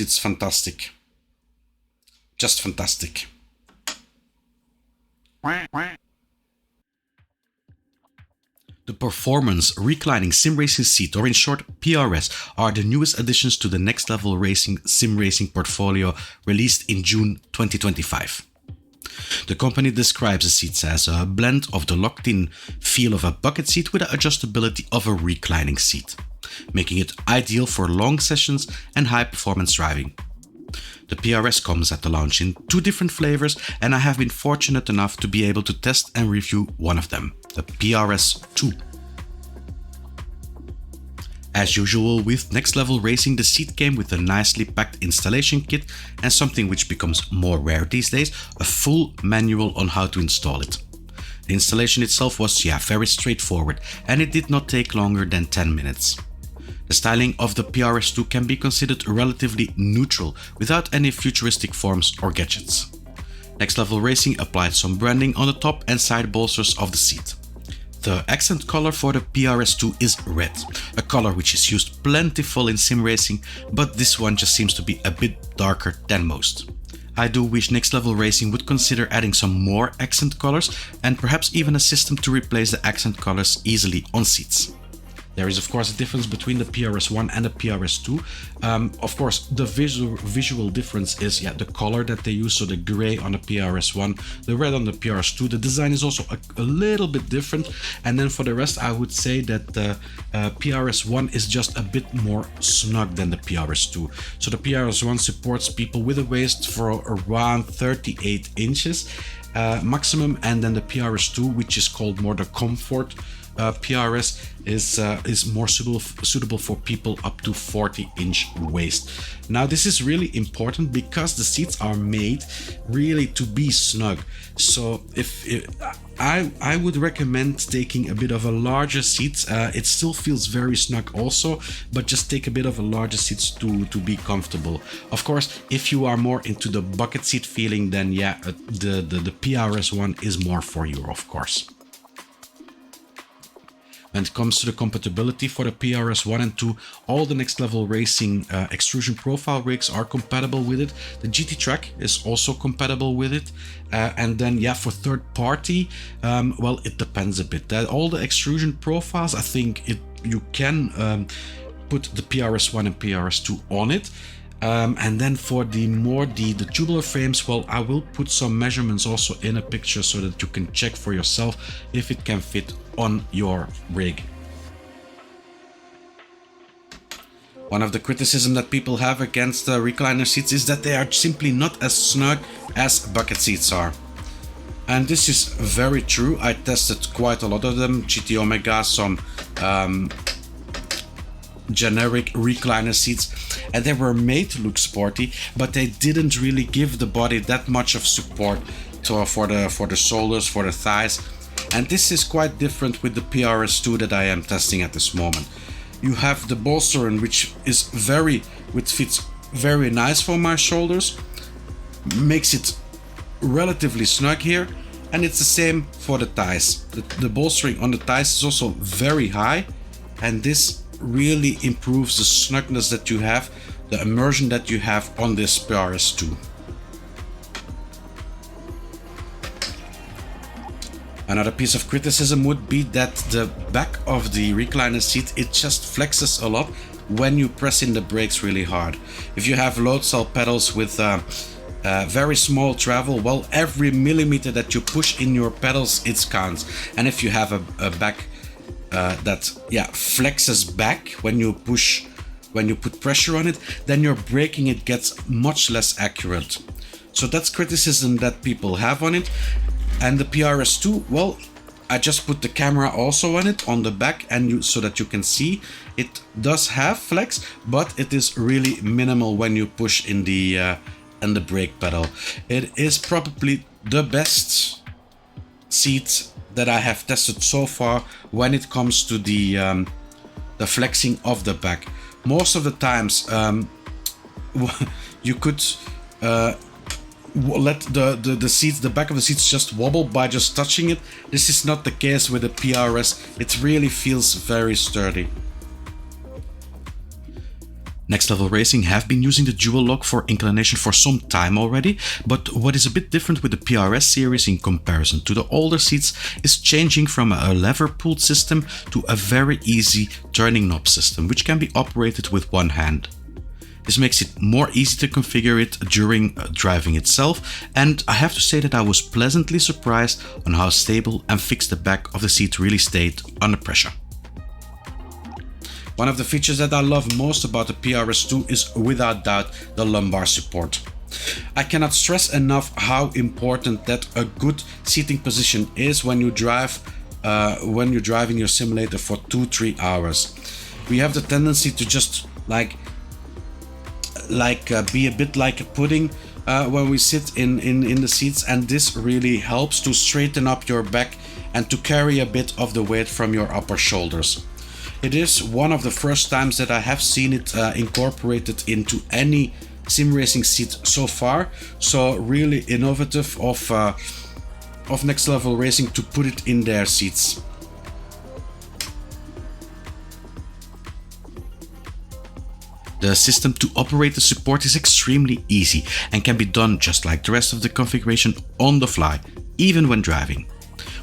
it's fantastic. Just fantastic. The Performance Reclining Sim Racing Seat, or in short PRS, are the newest additions to the Next Level Racing Sim Racing portfolio, released in June 2025. The company describes the seats as a blend of the locked-in feel of a bucket seat with the adjustability of a reclining seat, making it ideal for long sessions and high-performance driving. The PRS comes at the launch in 2 different flavors, and I have been fortunate enough to be able to test and review one of them, the PRS2. As usual with Next Level Racing, the seat came with a nicely packed installation kit and something which becomes more rare these days, a full manual on how to install it. The installation itself was very straightforward, and it did not take longer than 10 minutes. The styling of the PRS2 can be considered relatively neutral, without any futuristic forms or gadgets. Next Level Racing applied some branding on the top and side bolsters of the seat. The accent color for the PRS2 is red, a color which is used plentiful in sim racing, but this one just seems to be a bit darker than most. I do wish Next Level Racing would consider adding some more accent colors, and perhaps even a system to replace the accent colors easily on seats. There is of course a difference between the PRS1 and the PRS2. Of course, the visual difference is the color that they use, so the gray on the PRS1, the red on the PRS2. The design is also a little bit different, and then for the rest I would say that the PRS1 is just a bit more snug than the PRS2. So the PRS1 supports people with a waist for around 38 inches maximum, and then the PRS2, which is called more the comfort PRS, is more suitable for people up to 40-inch waist. Now this is really important because the seats are made really to be snug. So I would recommend taking a bit of a larger seat. It still feels very snug also, but just take a bit of a larger seats to be comfortable. Of course, if you are more into the bucket seat feeling, then the PRS1 is more for you, of course. When it comes to the compatibility for the PRS1 and 2, all the Next Level Racing extrusion profile rigs are compatible with it. The GT Track is also compatible with it. And then for third party, well, it depends a bit. All the extrusion profiles, I think you can put the PRS1 and PRS2 on it. And then for the tubular frames, well, I will put some measurements also in a picture so that you can check for yourself if it can fit on your rig. One of the criticisms that people have against the recliner seats is that they are simply not as snug as bucket seats are. And this is very true. I tested quite a lot of them, GT Omega, some generic recliner seats, and they were made to look sporty, but they didn't really give the body that much of support for the shoulders, for the thighs. And this is quite different with the PRS2 that I am testing at this moment. You have the bolster, which fits very nice for my shoulders, makes it relatively snug here, and it's the same for the thighs. The bolstering on the thighs is also very high, and this really improves the snugness that you have, the immersion that you have on this PRS2. Another piece of criticism would be that the back of the recliner seat, it just flexes a lot when you press in the brakes really hard. If you have load cell pedals with very small travel, well, every millimeter that you push in your pedals, it counts. And if you have a back that flexes back when you put pressure on it, then your braking, it gets much less accurate. So that's criticism that people have on it. And the PRS2, well, I just put the camera also on it on the back, and so that you can see it does have flex, but it is really minimal when you push in the brake pedal. It is probably the best seat that I have tested so far when it comes to the flexing of the back. Most of the times you could let the back of the seats just wobble by just touching it. This is not the case with the PRS. It really feels very sturdy. Next Level Racing have been using the dual lock for inclination for some time already, but what is a bit different with the PRS series in comparison to the older seats is changing from a lever pulled system to a very easy turning knob system, which can be operated with one hand. This makes it more easy to configure it during driving itself, and I have to say that I was pleasantly surprised on how stable and fixed the back of the seat really stayed under pressure. One of the features that I love most about the PRS2 is without doubt the lumbar support. I cannot stress enough how important that a good seating position is when you drive, when you're driving your simulator for 2-3 hours. We have the tendency to just be a bit like a pudding when we sit in the seats, and this really helps to straighten up your back and to carry a bit of the weight from your upper shoulders. It is one of the first times that I have seen it incorporated into any sim racing seat so far, so really innovative of Next Level Racing to put it in their seats. The system to operate the support is extremely easy and can be done just like the rest of the configuration on the fly, even when driving.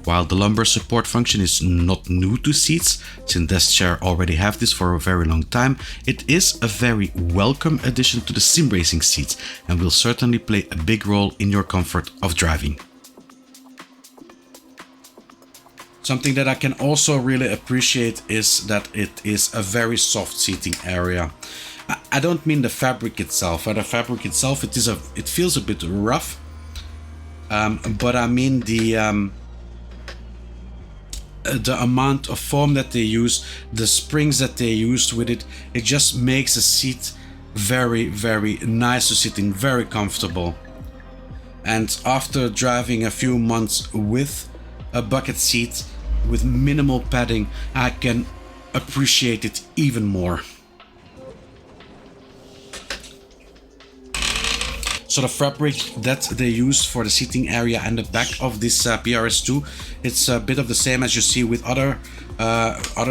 While the lumbar support function is not new to seats, since Desk Chair already have this for a very long time, it is a very welcome addition to the sim racing seats and will certainly play a big role in your comfort of driving. Something that I can also really appreciate is that it is a very soft seating area. I don't mean the fabric itself. The fabric itself, it feels a bit rough, but I mean the amount of foam that they use, the springs that they used with it, it just makes a seat very, very nice to sit in, very comfortable. And after driving a few months with a bucket seat with minimal padding, I can appreciate it even more. So the fabric that they use for the seating area and the back of this PRS2, it's a bit of the same as you see with other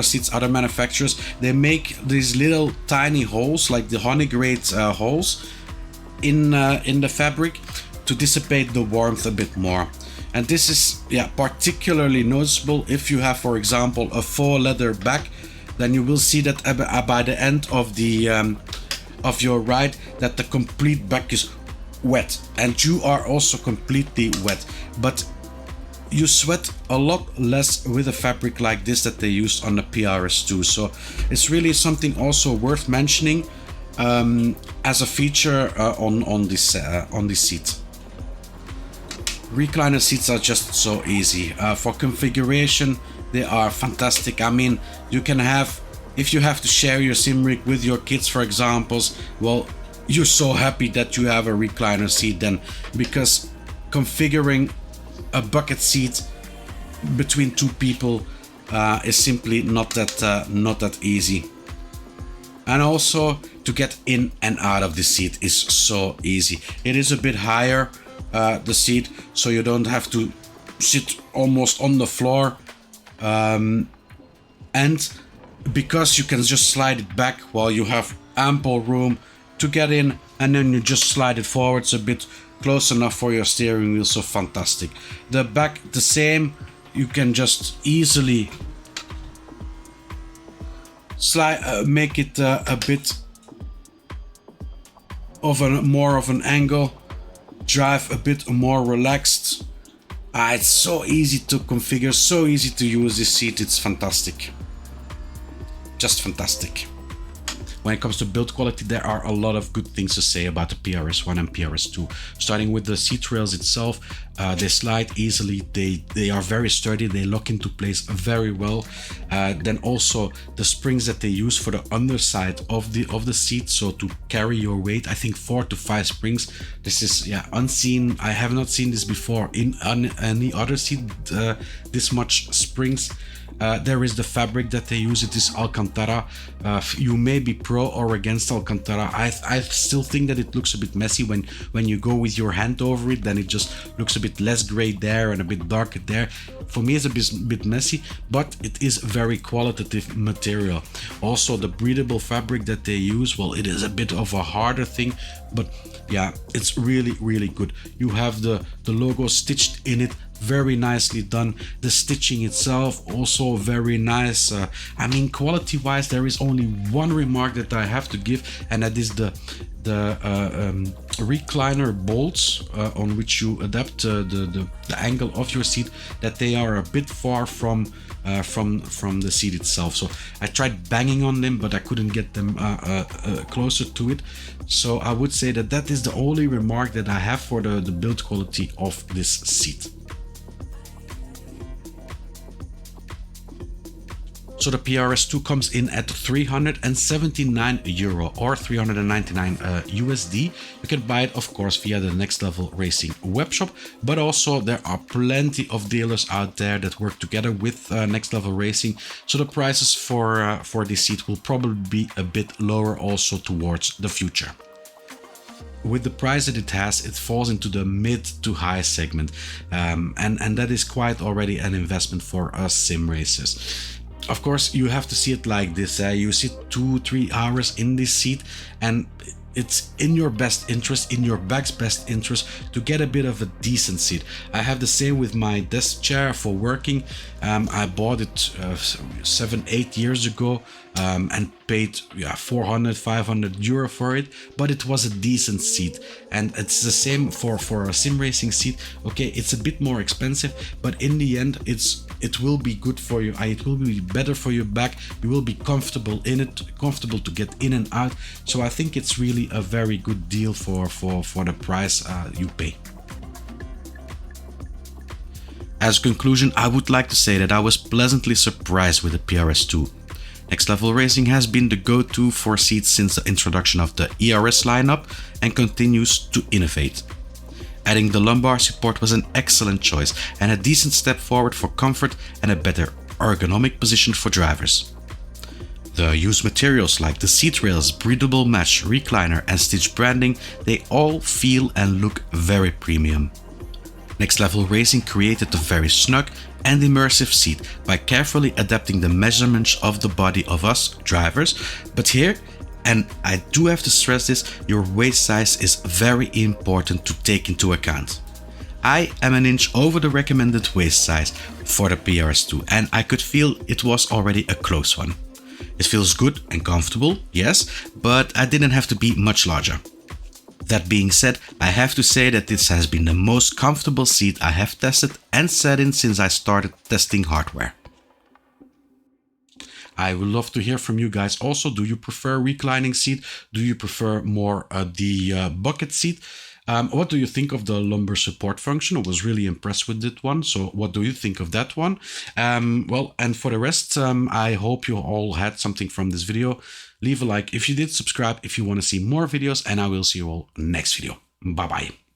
seats, other manufacturers. They make these little tiny holes, like the honey grade holes in the fabric to dissipate the warmth a bit more. And this is particularly noticeable if you have, for example, a faux leather back. Then you will see that by the end of the of your ride that the complete back is wet, and you are also completely wet, but you sweat a lot less with a fabric like this that they used on the PRS2. So it's really something also worth mentioning as a feature on this seat. Recliner seats are just so easy for configuration. They are fantastic. I mean, you can have, if you have to share your sim rig with your kids, for example, well, you're so happy that you have a recliner seat then, because configuring a bucket seat between two people is simply not that easy. And also to get in and out of the seat is so easy. It is a bit higher, the seat, so you don't have to sit almost on the floor, and because you can just slide it back while you have ample room to get in, and then you just slide it forwards a bit close enough for your steering wheel. So fantastic. The back the same, you can just easily slide, make it a bit of more of an angle, drive a bit more relaxed. It's so easy to configure, so easy to use this seat. It's fantastic, just fantastic. When it comes to build quality, there are a lot of good things to say about the PRS1 and PRS2. Starting with the seat rails itself, they slide easily, they are very sturdy, they lock into place very well. Then also the springs that they use for the underside of the seat, so to carry your weight, I think 4 to 5 springs. This is unseen. I have not seen this before in any other seat, this much springs. There is the fabric that they use. It is Alcantara. You may be pro or against Alcantara. I still think that it looks a bit messy when you go with your hand over it. Then it just looks a bit less gray there and a bit darker there. For me, it's a bit messy, but it is very qualitative material. Also, the breathable fabric that they use, well, it is a bit of a harder thing, but yeah, it's really good. You have the logo stitched in it, very nicely done. The stitching itself also very nice. I mean, quality wise, there is only one remark that I have to give, and that is the recliner bolts on which you adapt the angle of your seat, that they are a bit far from the seat itself. So I tried banging on them, but I couldn't get them closer to it. So I would say that is the only remark that I have for the build quality of this seat. So the PRS2 comes in at €379 or 399 USD. You can buy it, of course, via the Next Level Racing webshop, but also there are plenty of dealers out there that work together with Next Level Racing. So the prices for this seat will probably be a bit lower also towards the future. With the price that it has, it falls into the mid to high segment, and that is quite already an investment for us sim racers. Of course, you have to see it like this. You sit 2-3 hours in this seat, and it's in your best interest, in your back's best interest, to get a bit of a decent seat. I have the same with my desk chair for working. I bought it 7-8 years ago and paid 400-500 euro for it, but it was a decent seat. And it's the same for a sim racing seat. Okay, it's a bit more expensive, but in the end it will be good for you. It will be better for your back. You will be comfortable in it, comfortable to get in and out. So I think it's really a very good deal for the price you pay. As a conclusion, I would like to say that I was pleasantly surprised with the PRS2. Next Level Racing has been the go-to for seats since the introduction of the ERS lineup and continues to innovate. Adding the lumbar support was an excellent choice and a decent step forward for comfort and a better ergonomic position for drivers. The used materials like the seat rails, breathable mesh, recliner and stitch branding, they all feel and look very premium. Next Level Racing created a very snug and immersive seat by carefully adapting the measurements of the body of us drivers, but here, and I do have to stress this, your waist size is very important to take into account. I am an inch over the recommended waist size for the PRS2, and I could feel it was already a close one. It feels good and comfortable, yes, but I didn't have to be much larger. That being said, I have to say that this has been the most comfortable seat I have tested and sat in since I started testing hardware. I would love to hear from you guys also. Do you prefer reclining seat? Do you prefer more the bucket seat? What do you think of the lumbar support function? I was really impressed with that one. So what do you think of that one? Well, and for the rest, I hope you all had something from this video. Leave a like if you did, subscribe if you want to see more videos, and I will see you all next video. Bye bye.